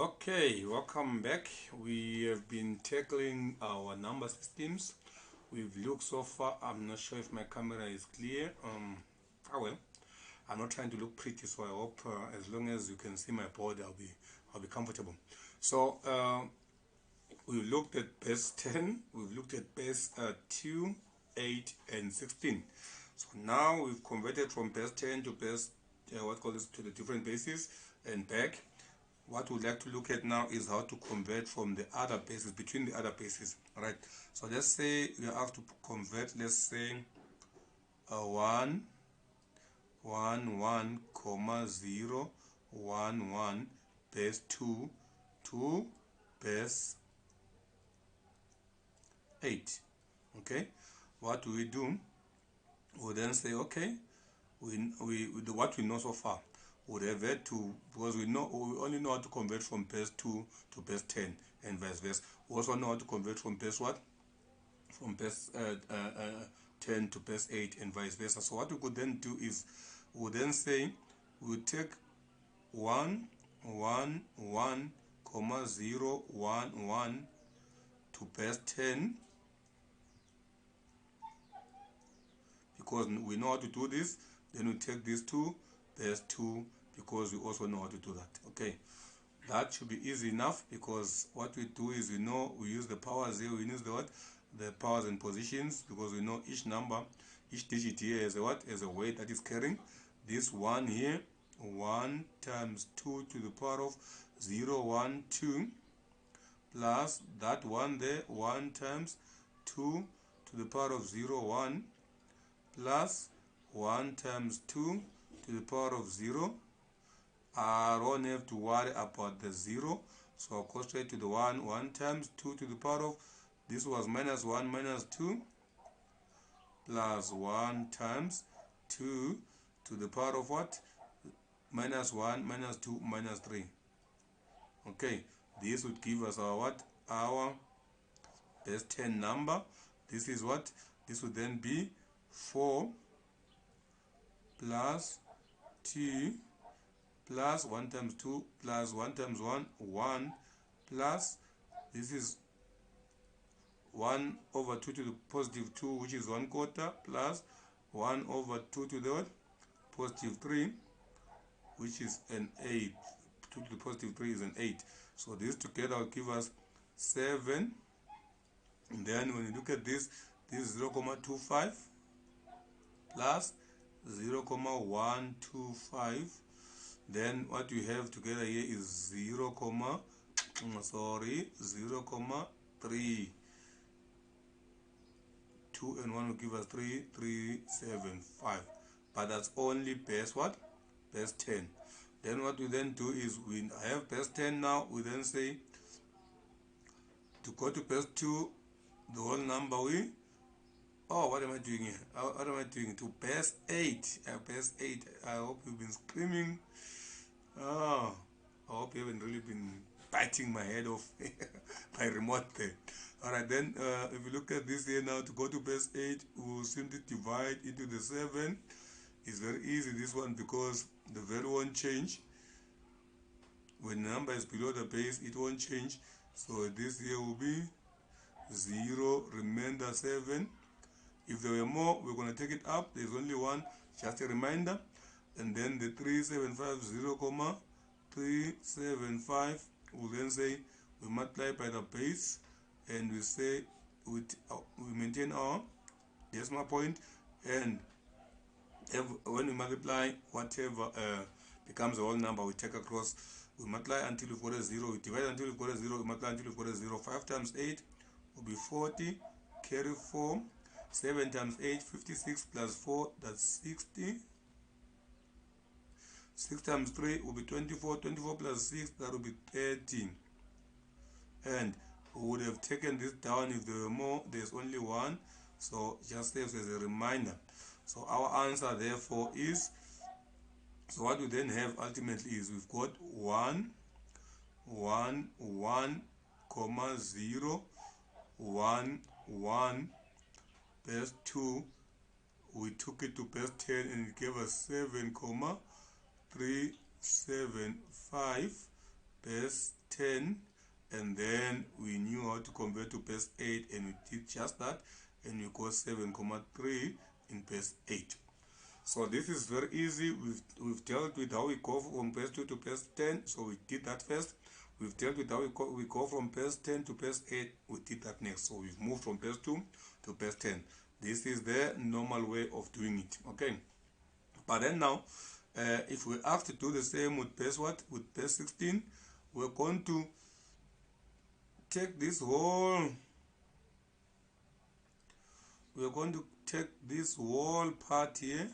Okay, welcome back. We have been tackling our number systems. We've looked so far. I'm not sure if my camera is clear. Well, I'm not trying to look pretty, so I hope as long as you can see my board, I'll be comfortable. So we looked at base 10. We've looked at base 2, 8, and 16. So now we've converted from base 10 to base to the different bases and back. What we'd like to look at now is how to convert from the other bases, between the other bases. All right, so let's say you have to convert, let's say 1 1 1 comma 0 1 1 base 2 to base 8. Okay, what do? We then say, okay, what we know so far, would revert to, because we only know how to convert from base 2 to base 10 and vice versa. We also know how to convert from base what? From base 10 to base 8 and vice versa. So what we could then do is, we would then say, we would take 1 1 1 comma 0 1 1 to base 10, because we know how to do this. Then we take these two base 2, because we also know how to do that. Okay, that should be easy enough, because what we do is, we use the powers here. We use the powers and positions, because we know each number, each digit here is a weight that is carrying. This 1 here, 1 times 2 to the power of 0 1 2, plus that 1 there, 1 times 2 to the power of 0 1, plus 1 times 2 to the power of 0. I don't have to worry about the 0, so I'll go straight to the 1. 1 times 2 to the power of, this was minus 1 minus 2, plus 1 times 2 to the power of what? Minus 1 minus 2 minus 3. Okay, this would give us our what? Our base 10 number. This is what? This would then be 4 plus 2 plus 1 times 2 plus 1 times 1, 1, plus this is 1 over 2 to the positive 2, which is 1 quarter, plus 1 over 2 to the positive 3, which is an 8. 2 to the positive 3 is an 8. So this together will give us 7. And then when you look at this is 0.25 plus 0.125. Then what we have together here is 0.3. 2 and 1 will give us 3, 3, 7, 5. But that's only base what? Base 10. Then what we then do is, we have base 10 now. We then say, to go to base 2, the whole number what am I doing here? What am I doing? To base 8. Base 8. I hope you've been screaming. I hope you haven't really been biting my head off by remote there. Alright, then if you look at this here now, to go to base 8, we'll simply divide into the 7. It's very easy, this one, because the value won't change. When the number is below the base, it won't change. So this here will be 0, remainder 7. If there were more, we're going to take it up. There's only one, just a reminder. And then the 3750, 375, we'll then say, we multiply by the base, and we say we maintain our decimal point, and when we multiply, whatever becomes the whole number, we take across. We multiply until we've got a 0, we divide until we've got a 0, we multiply until we've got a 0. 5 times 8 will be 40, carry 4. 7 times 8, 56, plus 4, that's 60. 6 times 3 will be 24. 24 plus 6, that will be 13. And we would have taken this down if there were more. There's only one, so just serves as a reminder. So our answer therefore is, so what we then have ultimately is, we've got 1 1 1 comma 0 1 1 base 2. We took it to base 10 and it gave us 7 comma 375, base 10, and then we knew how to convert to base 8, and we did just that, and we got 7,3 in base 8. So this is very easy. We've dealt with how we go from base 2 to base 10, so we did that first. We've dealt with how we go from base 10 to base 8, we did that next. So we've moved from base 2 to base 10. This is the normal way of doing it, okay? But then now, if we have to do the same with base what? With base 16, we're going to take this whole, we're going to take this whole part here,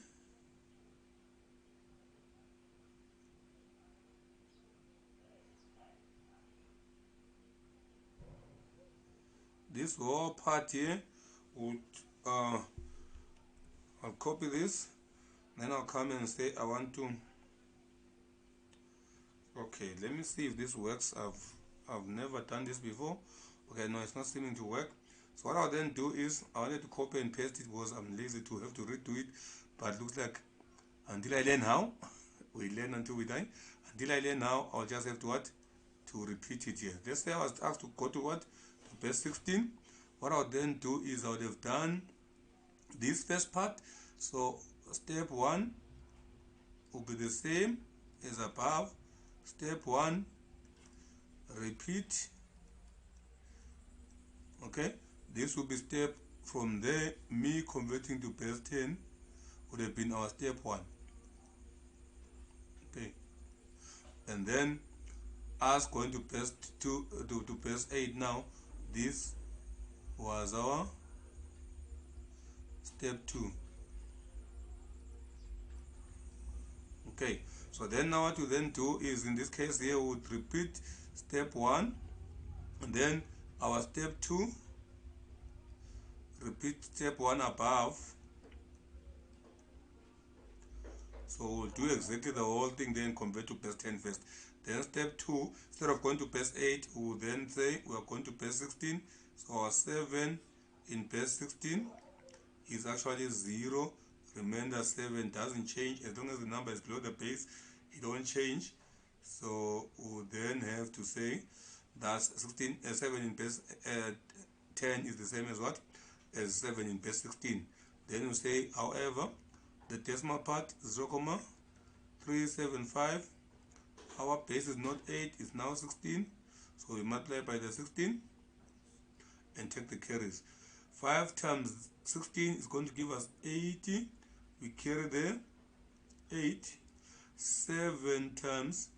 this whole part here would I'll copy this, then I'll come and say I want to, okay, let me see if this works. I've never done this before. Okay, no, it's not seeming to work. So what I'll then do is I wanted to copy and paste it because I'm lazy to have to redo it, but it looks like until I learn how, we learn until we die. Until I learn how, I'll just have to what? To repeat it here. Let's say I was asked to go to what? To base 16. What I'll then do is I would have done this first part. So step 1 will be the same as above. Step 1, repeat. Okay, this will be step from there. Me converting to base 10 would have been our step 1. Okay, and then us going to base 2 to base 8 now. This was our step 2. Okay, so then now what you then do is, in this case here, we would repeat step 1, and then our step 2, repeat step 1 above. So we'll do exactly the whole thing, then convert to base 10 first. Then step 2, instead of going to base 8, we'll then say we are going to base 16. So our 7 in base 16 is actually 0. Remember, 7 doesn't change. As long as the number is below the base, it don't change. So we'll then have to say that 7 in base 10 is the same as what? As 7 in base 16. Then we say, however, the decimal part 0,375. Our base is not 8, it's now 16. So we multiply by the 16 and take the carries. 5 times 16 is going to give us 80. We carry the 8. 7 times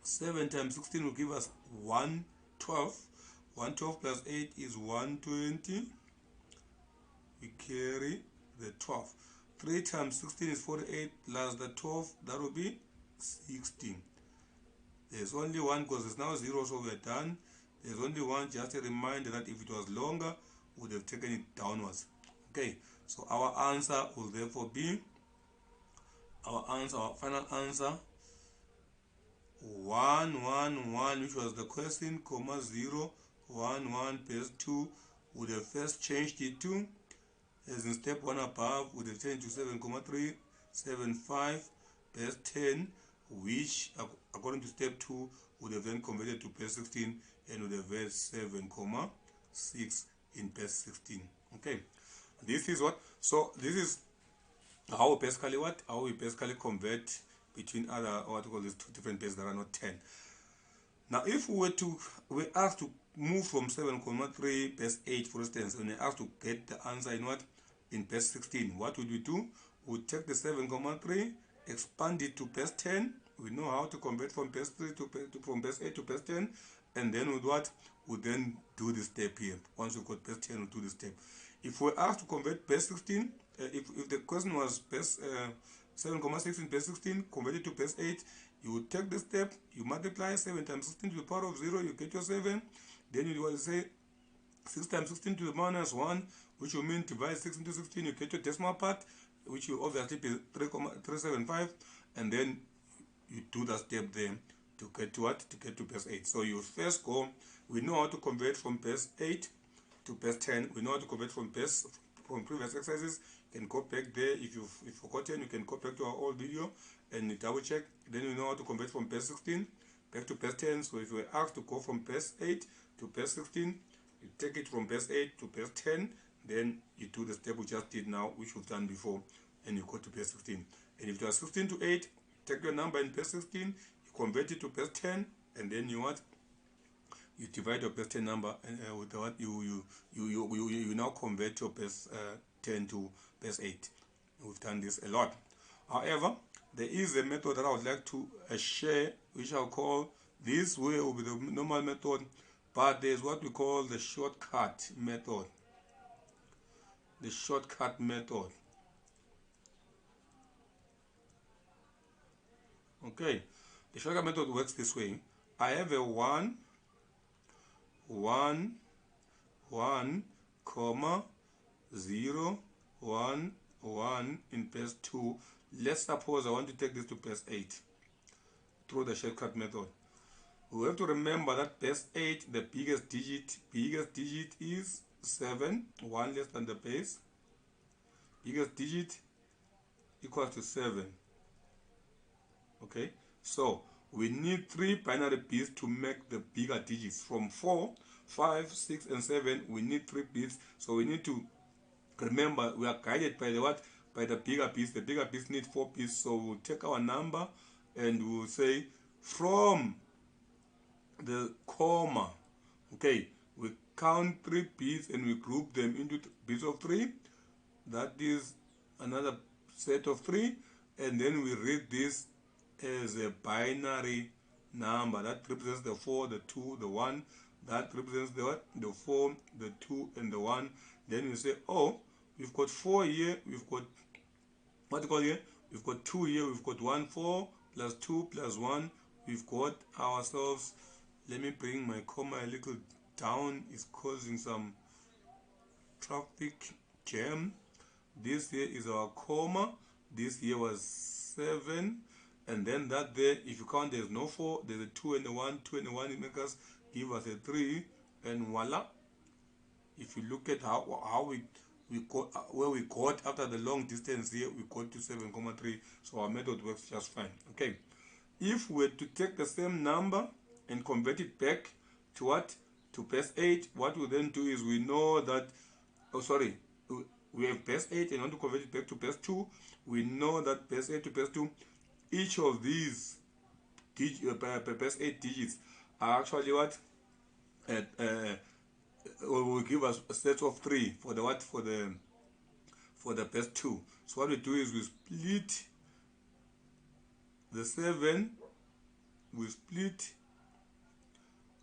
16 will give us 112. 112 plus 8 is 120. We carry the 12. 3 times 16 is 48 plus the 12, that will be 16. There's only one because it's now 0, so we're done. There's only one, just a reminder that if it was longer, we would have taken it downwards. Okay, so our answer will therefore be, our final answer, 111, which was the question, comma 0, 1 base 2, would have first changed it to, as in step 1 above, would have changed to 7,375 base 10, which according to step 2 would have then converted to base 16 and would have had 7,6 in base 16. Okay, this is what, so this is how we basically convert between other, what we call these two different bases that are not 10. Now if we're asked to move from 7,3 base 8, for instance, and we're asked to get the answer in what? In base 16, what would we do? We'll take the 7,3, expand it to base 10. We know how to convert from base 3 from base 8 to base 10, and then with what? We'll then do the step here. Once we've got base 10, we'll do the step. If we're asked to convert base 16, if the question was base 7,6 in base 16, converted to base 8, you would take the step, you multiply 7 times 16 to the power of 0, you get your 7. Then you will say 6 times 16 to the minus 1, which will mean divide 6 into 16, you get your decimal part, which will obviously be 3,375, and then you do that step there to get to what? To get to base 8. So you first go, we know how to convert from base 8 to base 10. We know how to convert from previous exercises. You can go back there. If you've forgotten, you can go back to our old video and you double check, then you know how to convert from base 16 back to base 10. So if you were asked to go from base 8 to base 16, you take it from base 8 to base 10, then you do the step we just did now, which we've done before, and you go to base 16. And if it was 16 to 8, take your number in base 16, you convert it to base 10, and then you what? You divide your base 10 number, and with what you now convert your base 10 to base 8. We've done this a lot. However, there is a method that I would like to share, which I'll call, this way will be the normal method, but there's what we call the shortcut method. The shortcut method. Okay, the shortcut method works this way. I have a 1, 1, 1, comma, 0, 1, 1 in base 2. Let's suppose I want to take this to base 8 through the shortcut method. We have to remember that base 8, the biggest digit is 7, 1 less than the base. Biggest digit equals to 7. Okay, so we need 3 binary bits to make the bigger digits. From 4, 5, 6, and 7, we need 3 bits. So we need to remember we are guided by the what? By the bigger bits. The bigger bits need 4 bits. So we'll take our number and we'll say from the comma. Okay, we count 3 bits and we group them into bits of 3. That is another set of 3, and then we read this as a binary number that represents the 4, the 2, the 1. That represents the what? The 4, the 2, and the 1. Then we say, oh, we've got 4 here, we've got what do you call here? We've got 2 here, we've got 1, 4 plus 2 plus 1. We've got ourselves, let me bring my comma a little down, it's causing some traffic jam. This here is our comma. This here was 7, and then that there, if you count, there's no 4, there's a 2 and a 1. 2 and a 1, it makes us give us a 3, and voila. If you look at how we got where we got after the long distance here, we got to 7,3. So our method works just fine. Okay, if we were to take the same number and convert it back to what? To base 8, what we then do is we know that, we have base 8 and want to convert it back to base 2. We know that base 8 to base 2, each of these base 8 digits are actually what? Will give us a set of 3 for the what? For the base 2. So what we do is we split the 7, we split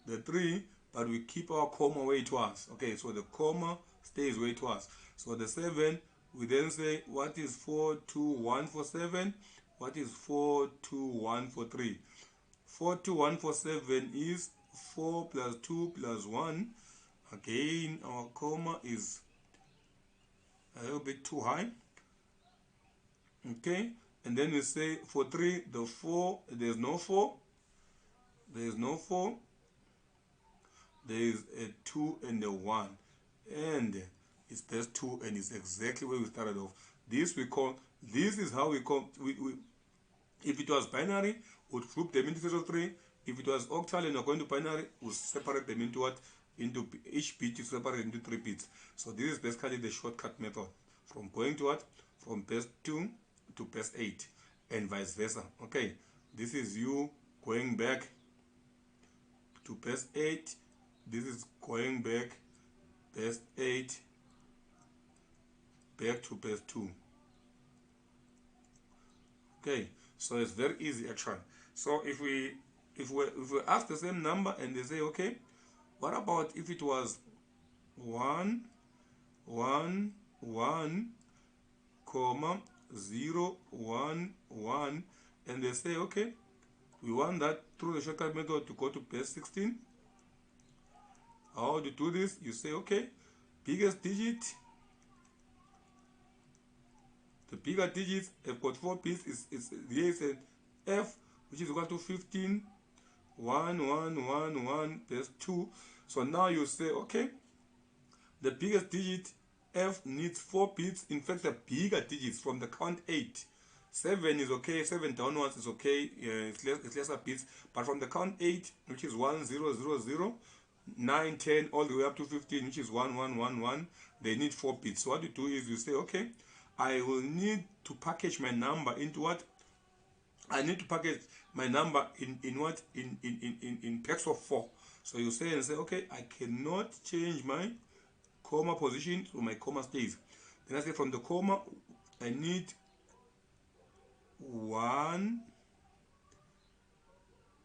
the 3, but we keep our comma where it was. Okay, so the comma stays where it was. So the 7, we then say, what is 4, 2, 1 for 7? What is 4, 2, 1 for 3? 4, 2, 1 for 7 is 4 plus 2 plus 1. Again, our comma is a little bit too high. Okay, and then we say for 3, the 4, there's no 4. There is no 4. There is a 2 and a 1. And it's base 2, and it's exactly where we started off. This is how we call, if it was binary, we'd group them into sets of 3. If it was octal and we're going to binary, we'll separate them into what? Into each bit is separated into 3 bits. So this is basically the shortcut method. From going to what? From base 2 to base 8 and vice versa. Okay, this is you going back to base 8. This is going back base 8 back to base 2. Okay, so it's very easy actually. So if we ask the same number and they say, okay, what about if it was 1, 1, 1, comma 0, 1, 1, and they say, okay, we want that through the shortcut method to go to base 16. How to do this? You say, okay, biggest digit, the bigger digits have got 4 bits. Here is an F, which is equal to 15, 1, 1, 1, 1, base 2. So now you say, okay, the biggest digit F needs 4 bits. In fact, the bigger digits from the count 8 7 is okay, 7 downwards is okay, it's lesser bits, but from the count 8, which is 1 0 0 0, 9 10 all the way up to 15, which is 1 1 1 1, they need 4 bits. So what you do is you say, okay, I will need to package my number into what? I need to package my number in what? In packs of 4. So you say and say, okay, I cannot change my comma position, so my comma stays. Then I say from the comma, I need 1,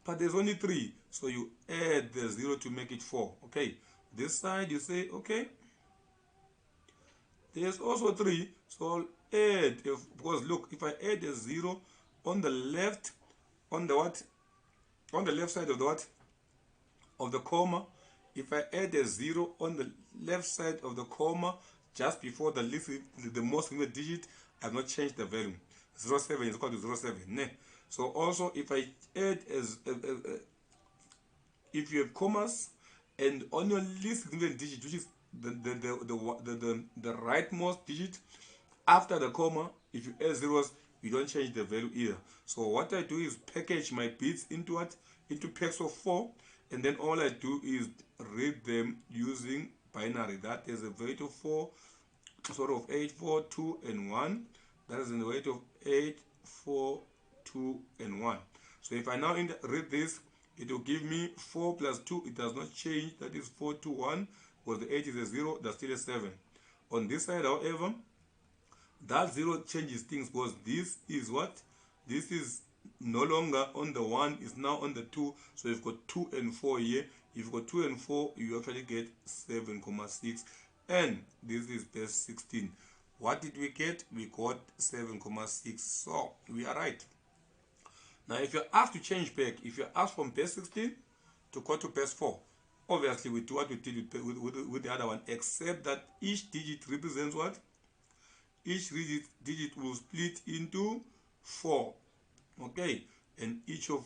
but there's only 3, so you add the 0 to make it 4. Okay, this side you say, okay, there's also 3, so I'll add, because look, if I add a 0 on the left, on the what, on the left side of the what, of the comma, if I add a 0 on the left side of the comma just before the least, the most significant digit, I've not changed the value. 07 is equal to 07. Ne? So also if I add as if you have commas and on your least significant digit, which is the rightmost digit after the comma, if you add zeros, you don't change the value either. So what I do is package my bits into what? Into packs of 4, and then all I do is read them using binary. That is a weight of 4, sort of 8 4 2 and 1. That is in the weight of 8 4 2 and 1. So if I now read this, it will give me 4 plus 2. It does not change. That is 4 2 1, because the 8 is a 0. That's still a 7. On this side, however, that 0 changes things, because this is what? This is no longer on the 1, it's now on the 2. So you've got 2 and 4 here. If you've got 2 and 4, you actually get 7,6. And this is base 16. What did we get? We got 7,6. So we are right. Now if you're asked to change back, if you're asked from base 16 to go to base 4, obviously we do what we did with the other one, except that each digit represents what? Each digit will split into 4. Okay, and each of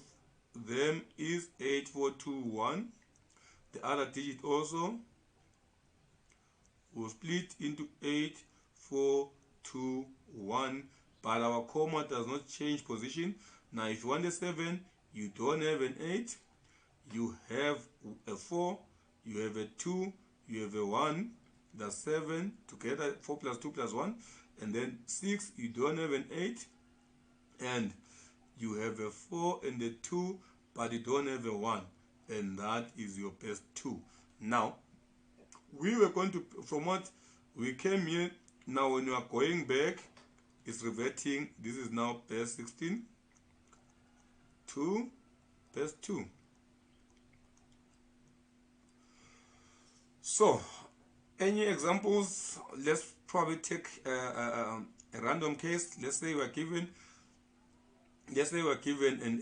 them is 8 4 2 1. The other digit also will split into 8 4 2 1, but our comma does not change position. Now if you want a 7, you don't have an 8, you have a 4, you have a 2, you have a 1. That's 7 together, 4 plus 2 plus 1. And then 6, you don't have an 8, and you have a 4 and a 2, but you don't have a 1, and that is your base 2. Now we were going to, from what we came here, now when you are going back, it's reverting. This is now base 16 to base 2. So any examples? Let's probably take a random case. Let's say we are given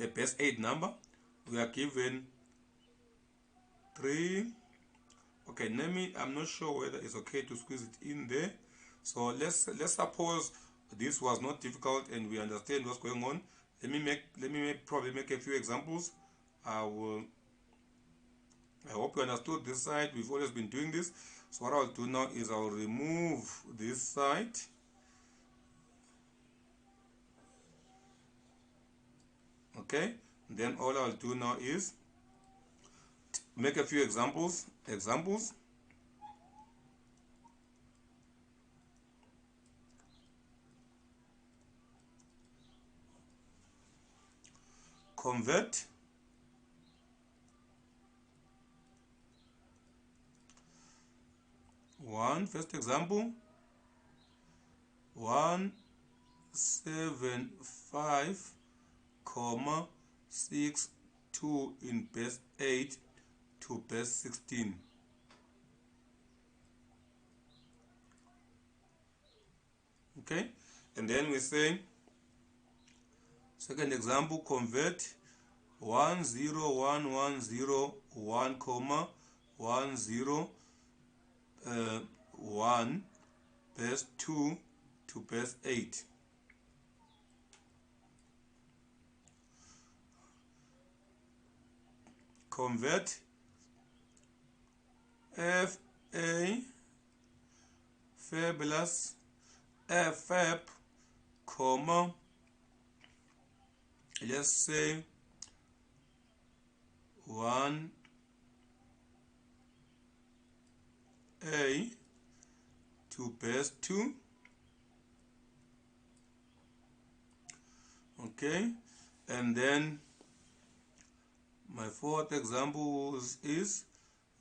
a base 8 number. We are given 3. Okay, I'm not sure whether it's okay to squeeze it in there. So let's suppose this was not difficult and we understand what's going on. Let me probably make a few examples. I hope you understood this side. We've always been doing this. So what I'll do now is I'll remove this side. Okay, then all I'll do now is make a few examples. Convert first example, 175, 6 2 in base 8 to base 16. Okay, and then we say second example, convert 10101, 101 base 2 to base 8. Convert FA fabulous FAB, let's say 1A to base 2. Okay, and then my fourth example is,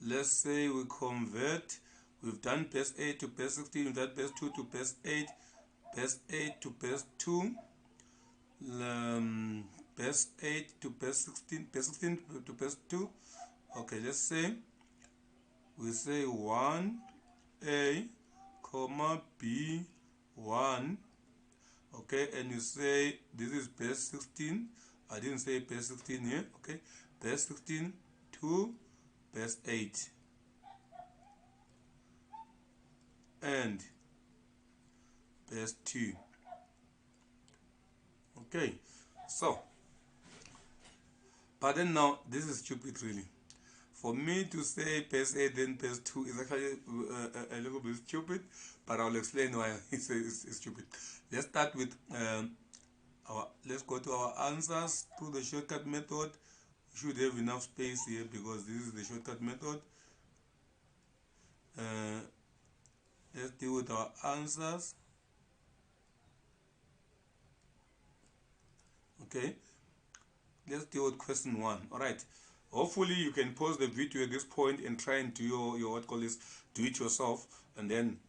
let's say we convert, we've done base 8 to base 16, we've done base 2 to base 8, base 8 to base 2, base 8 to base 16, base 16 to base 2. Okay, let's say we say 1A comma B1. Okay, and you say this is base 16. I didn't say base 16 here. Okay, base 16 to base 8 and base 2. Okay, so but then now this is stupid really. For me to say base 8 then base 2 is actually a little bit stupid, but I'll explain why it's stupid. Let's start with let's go to our answers through the shortcut method. We should have enough space here because this is the shortcut method. Let's deal with our answers. Okay, let's deal with question 1. All right, hopefully you can pause the video at this point and try and do your what call this, do it yourself, and then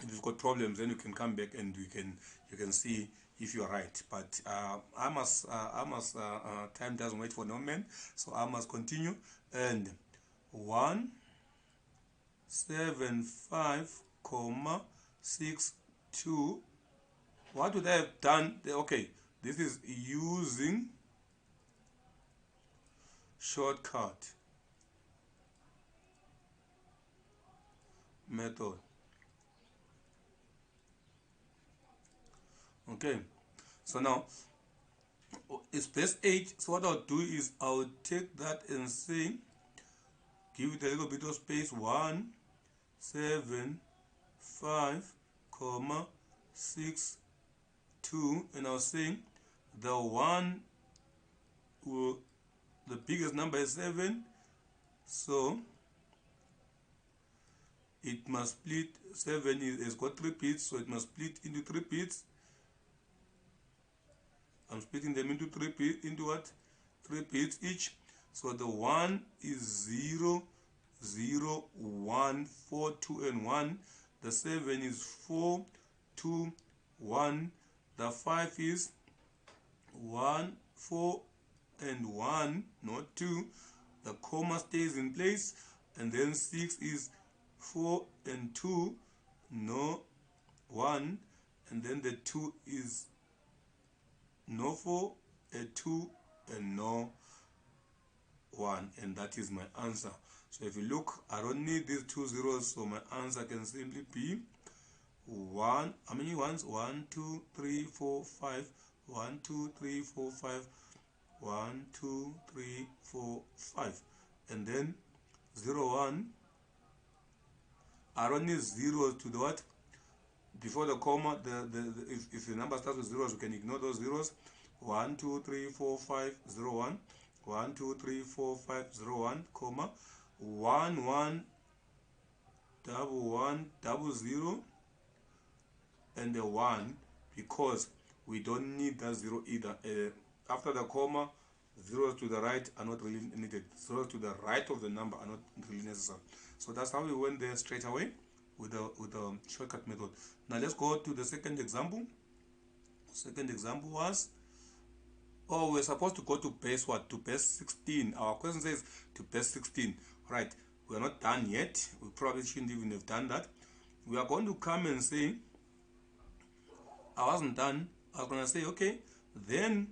if you've got problems then you can come back and you can see if you're right. But I must time doesn't wait for no man, so I must continue. And 175,62, what would I have done? Okay, this is using shortcut method. Okay, so now it's base 8, so what I'll do is I'll take that and say, give it a little bit of space, 175,62, and I'll say the one will, the biggest number is 7, so it must split. 7 has got 3 bits, so it must split into 3 bits. I'm splitting them into 3 bits, into what? 3 bits each. So the 1 is 0, 0, 1, 4, 2, and 1. The 7 is 4, 2, 1. The 5 is 1, 4, and 1, not 2. The comma stays in place. And then 6 is 4 and 2, no 1. And then the 2 is no 4, a 2, and no 1. And that is my answer. So if you look, I don't need these 2 zeros, so my answer can simply be 1. How many ones? 1, 2, 3, 4, 5. 1, 2, 3, 4, 5. 1, 2, 3, 4, 5. And then 0, 1. I don't need zeros to the what? Before the comma, if the number starts with zeros, we can ignore those zeros. 1, 2, 3, 4, 5, 0, 1. 1, 2, 3, 4, 5, 0, 1, comma. 1, 1, double 1, double 0, and the 1, because we don't need that 0 either. After the comma, zeros to the right are not really needed. Zeros to the right of the number are not really necessary. So that's how we went there straight away with the shortcut method. Now let's go to the second example. Second example was, oh, we're supposed to go to base what? To base 16. Our question says to base 16. Right, we're not done yet. We probably shouldn't even have done that. We are going to come and say, I wasn't done. I was going to say, okay, then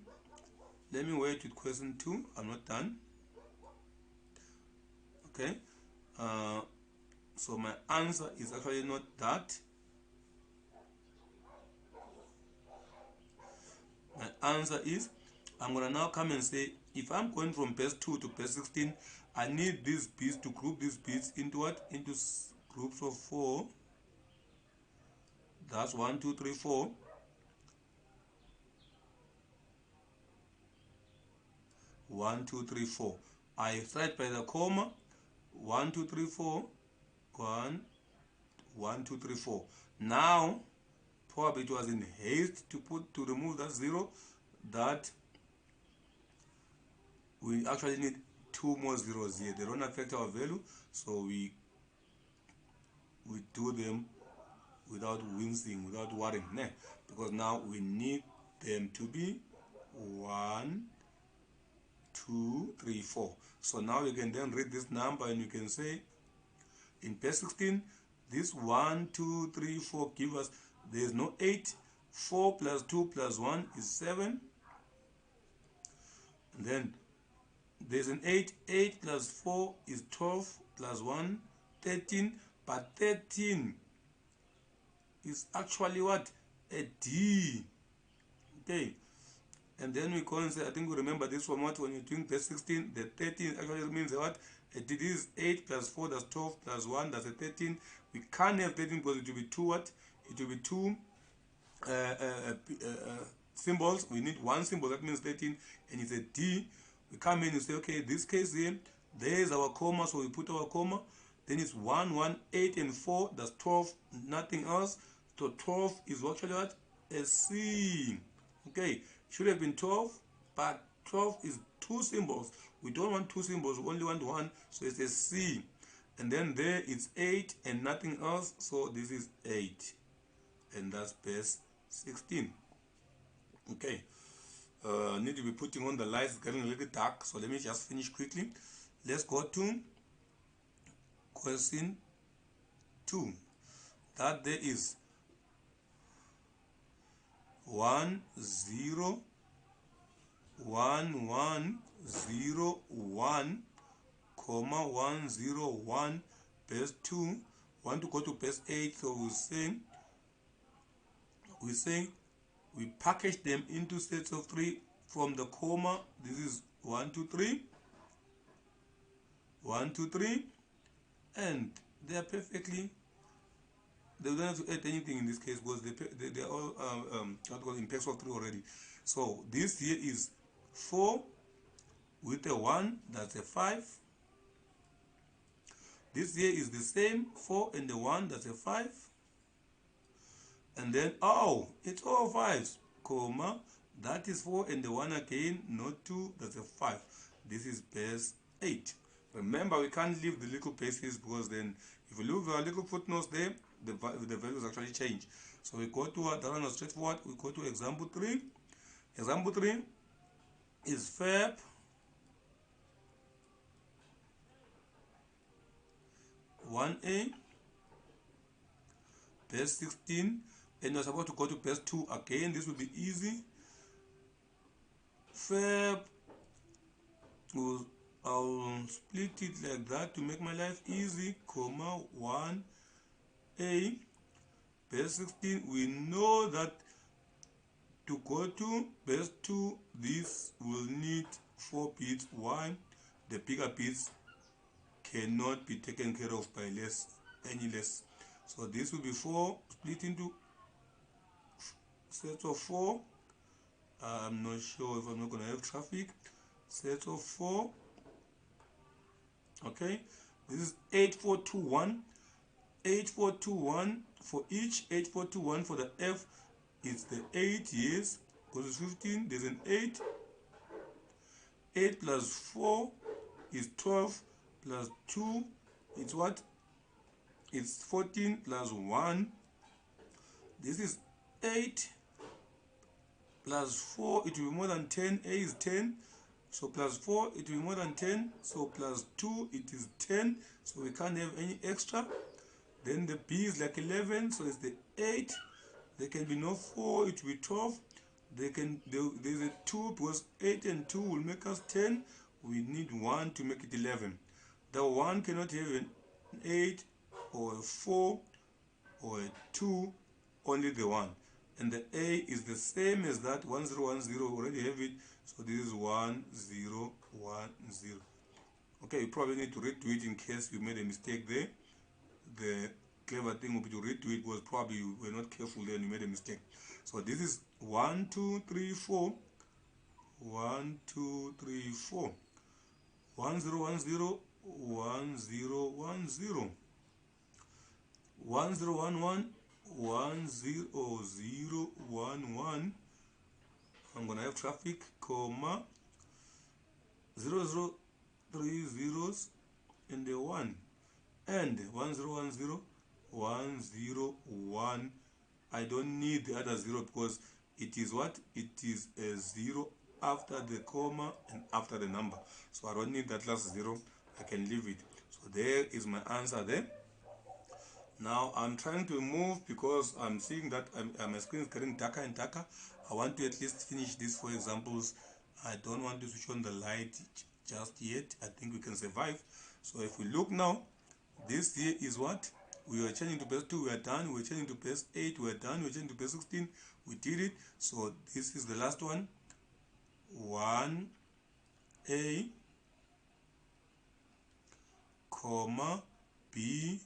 let me wait with question 2. I'm not done. Okay, so my answer is actually not that. My answer is, I'm going to now come and say, if I'm going from base 2 to base 16, I need these bits to group these bits into what? Into groups of 4. That's 1, 2, 3, 4. 1, 2, 3, 4. I start by the comma. 1, 2, 3, 4. 1, 1, 2, 3, 4. Now, probably it was in haste to remove that 0, that we actually need 2 more zeros here. They don't affect our value, so we do them without wincing, without worrying, because now we need them to be 1, 2, 3, 4. So now you can then read this number and you can say in page 16, this 1, 2, 3, 4 give us, there is no 8. 4 plus 2 plus 1 is 7. And then there's an 8. 8 plus 4 is 12 plus 1, 13. But 13 is actually what? A D. Okay. And then we go and say, I think we remember this from what, when you're doing page 16, the 13 actually means what? A D is 8 plus 4, that's 12 plus 1, that's a 13. We can't have 13 because it will be 2 what? It will be 2 symbols. We need 1 symbol, that means 13, and it's a D. We come in and say, okay, this case here, there's our comma, so we put our comma. Then it's 1, 1, 8, and 4, that's 12, nothing else. So 12 is actually what? A C. Okay, should have been 12, but 12 is 2 symbols. We don't want 2 symbols, we only want 1, so it's a C. And then there it's 8 and nothing else, so this is 8. And that's page 16. Okay, need to be putting on the lights, it's getting a little dark, so let me just finish quickly. Let's go to question 2. That there is 1, 0, 1, 1, 0, 1, comma 1, 0, 1, page 2. Want to go to page 8, so we package them into sets of 3 from the comma. This is 1, 2, 3, 1, 2, 3, and they are perfectly. They don't have to add anything in this case because they are all in pairs of 3 already. So this here is 4 with a 1, that's a 5. This here is the same, 4 and the 1, that's a 5. And then, oh, it's all 5s, comma, that is 4 and the 1 again, not 2, that's a 5. This is base 8. Remember, we can't leave the little bases because then if we look at our little footnotes there, the values actually change. So we go to that one was straightforward. We go to example 3. Example 3 is verb one A, page 16, and you're supposed to go to page 2 again. This will be easy. Verb, I'll split it like that to make my life easy, comma 1A, page 16. We know that to go to base 2, this will need 4 bits. Why? The bigger bits cannot be taken care of by any less. So this will be 4 split into sets of 4. I'm not sure if I'm not going to have traffic. Sets of 4. Okay, this is 8421. 8421 for each. 8421 for the F. It's the 8 years, because it's 15, there's an 8. 8 plus 4 is 12, plus 2, it's what? It's 14, plus 1. This is 8, plus 4, it will be more than 10. A is 10, so plus 4, it will be more than 10. So plus 2, it is 10, so we can't have any extra. Then the B is like 11, so it's the 8. There can be no 4, it will be 12. There's a 2 because 8 and 2 will make us 10. We need 1 to make it 11. The 1 cannot have an 8 or a 4 or a 2, only the 1. And the A is the same as that, 1010, already have it. So this is 1010. Okay, you probably need to redo it in case you made a mistake there. The clever thing would be to redo it because probably you were not careful there and you made a mistake. So this is 1, 2, 3, 4. 1 2 3 4 1 0 1 0 1 0 1 0 1 0 1 1 1 0 0 1 1. I'm gonna have traffic, comma 0 0 3 zeros and a 1 and 1 0 1 0 1 0 1. I don't need the other 0 because it is what? It is a 0 after the comma and after the number. So I don't need that last 0. I can leave it. So there is my answer there. Now I'm trying to move because I'm seeing that my screen is getting darker and darker. I want to at least finish these 4 examples. I don't want to switch on the light just yet. I think we can survive. So if we look now, this here is what? We were changing to base 2, we are done. We were changing to base 8, we are done. We were changing to base 16, we did it. So this is the last one. 1A, comma, B,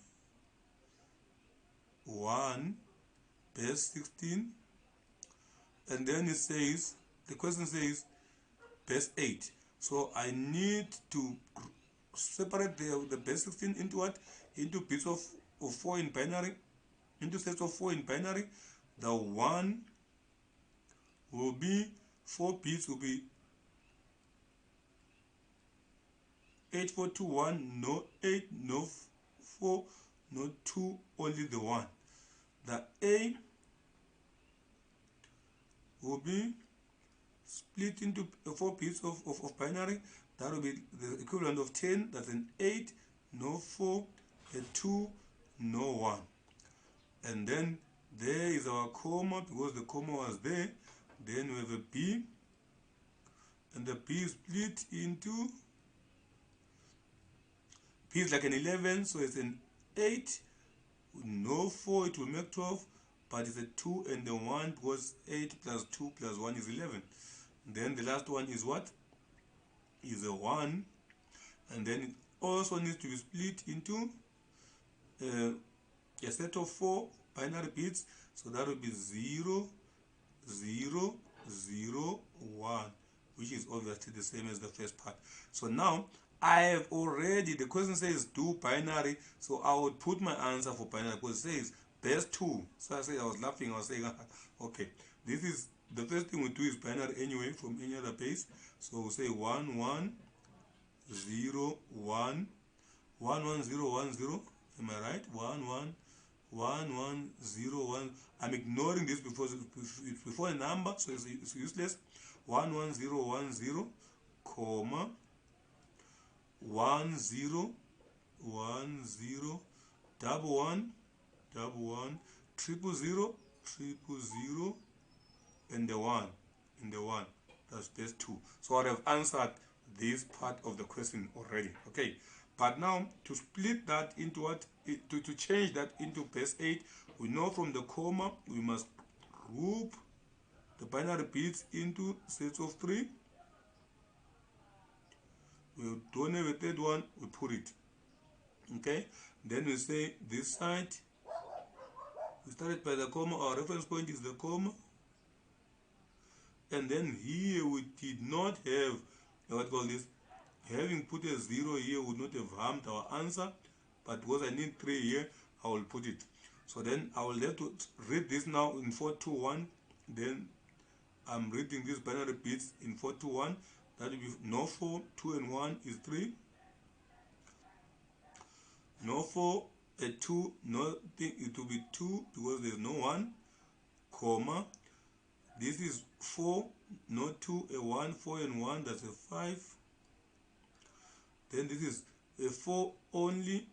1, base 16. And then it says, the question says, base 8. So I need to separate the base 16 into what? Into bits of 4 in binary, into sets of 4 in binary. The 1 will be 4 bits will be 8 4 2 1, no 8, no 4, no 2, only the 1. The A will be split into 4 bits of binary. That will be the equivalent of 10. That's an 8, no 4, a 2, no 1. And then there is our comma because the comma was there. Then we have a B, and the B is split into, B is like an 11, so it's an 8, no 4, it will make 12, but it's a 2 and a 1 because 8 plus 2 plus 1 is 11. Then the last one is what? Is a 1, and then it also needs to be split into a set of 4 binary bits, so that will be 0 0 0 1, which is obviously the same as the first part. So now I have already, the question says do binary, so I would put my answer for binary because it says base 2. So I was laughing, I was saying okay, this is the first thing we do is binary anyway from any other base. So we'll say 1 1 0 1 1 1 0 1 0. Am I right? 1 1 1 1 0 1. I'm ignoring this because it's before a number, so it's useless. 1 1 0 1 0, comma 1 0 1 0, double 1 double 1, triple 0 triple 0, and the 1 in the 1. That's base 2. So I have answered this part of the question already. Okay, but now to split that into what, to change that into base 8, we know from the comma we must group the binary bits into sets of 3. We don't have a third one, we put it. Okay, then we say this side, we started by the comma, our reference point is the comma, and then here we did not have what call this, having put a 0 here would not have harmed our answer, but because I need 3 here, I will put it. So then I will have to read this now in 4 2 1. Then I'm reading these binary bits in 4 2 1. That will be no 4, 2 and 1 is 3. No 4, a 2, nothing, it will be 2 because there's no 1, comma. This is 4, no 2, a 1, 4 and 1, that's a 5. Then this is a 4 only,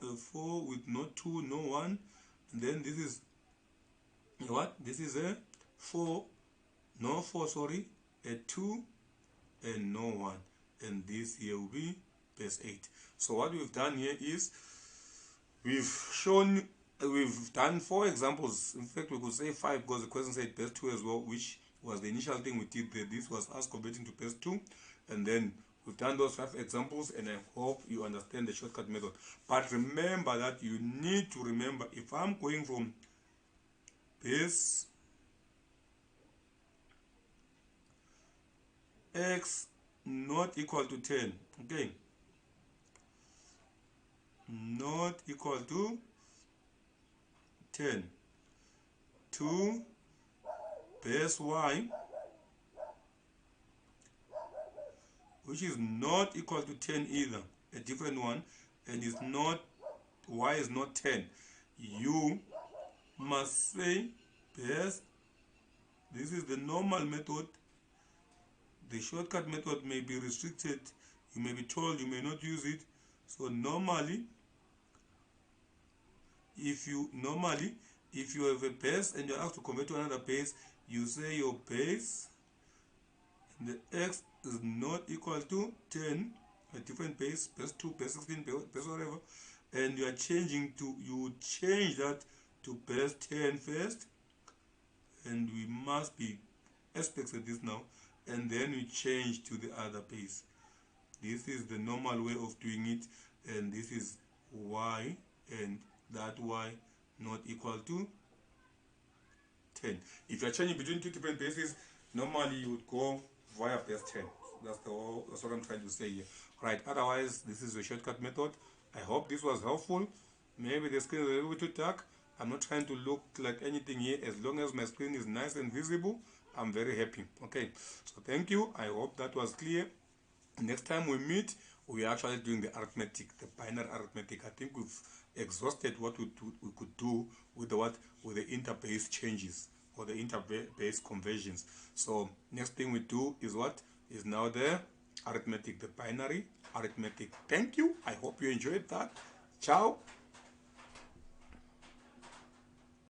a 4 with no 2, no 1. And then this is what? This is a 4, no 4, sorry, a 2 and no 1. And this here will be base 8. So what we've done here is we've done 4 examples. In fact, we could say 5 because the question said base 2 as well, which was the initial thing we did there. This was us converting to base 2, and then we've done those 5 examples, and I hope you understand the shortcut method. But remember that you need to remember, if I'm going from base x not equal to 10. Okay, not equal to 10 to base y, which is not equal to 10 either, a different one, and is not, y is not 10. You must say base, this is the normal method. The shortcut method may be restricted, you may be told you may not use it. So normally if you have a base and you're asked to convert to another base, you say your base and the x is not equal to 10, a different base, base 2, base 16, base whatever, and you are changing to, you change that to base 10 first, and we must be aspects of this now, and then we change to the other base. This is the normal way of doing it, and this is y, and that y not equal to 10. If you are changing between two different bases, normally you would go via base 10. That's what I'm trying to say here. Right, otherwise this is a shortcut method. I hope this was helpful. Maybe the screen is a little bit too dark. I'm not trying to look like anything here. As long as my screen is nice and visible, I'm very happy. Okay, so thank you. I hope that was clear. Next time we meet, we are actually doing the arithmetic, the binary arithmetic. I think we've exhausted what we could do with the with the interbase changes or the interbase conversions. So next thing we do is what is now the arithmetic, the binary arithmetic. Thank you. I hope you enjoyed that. Ciao.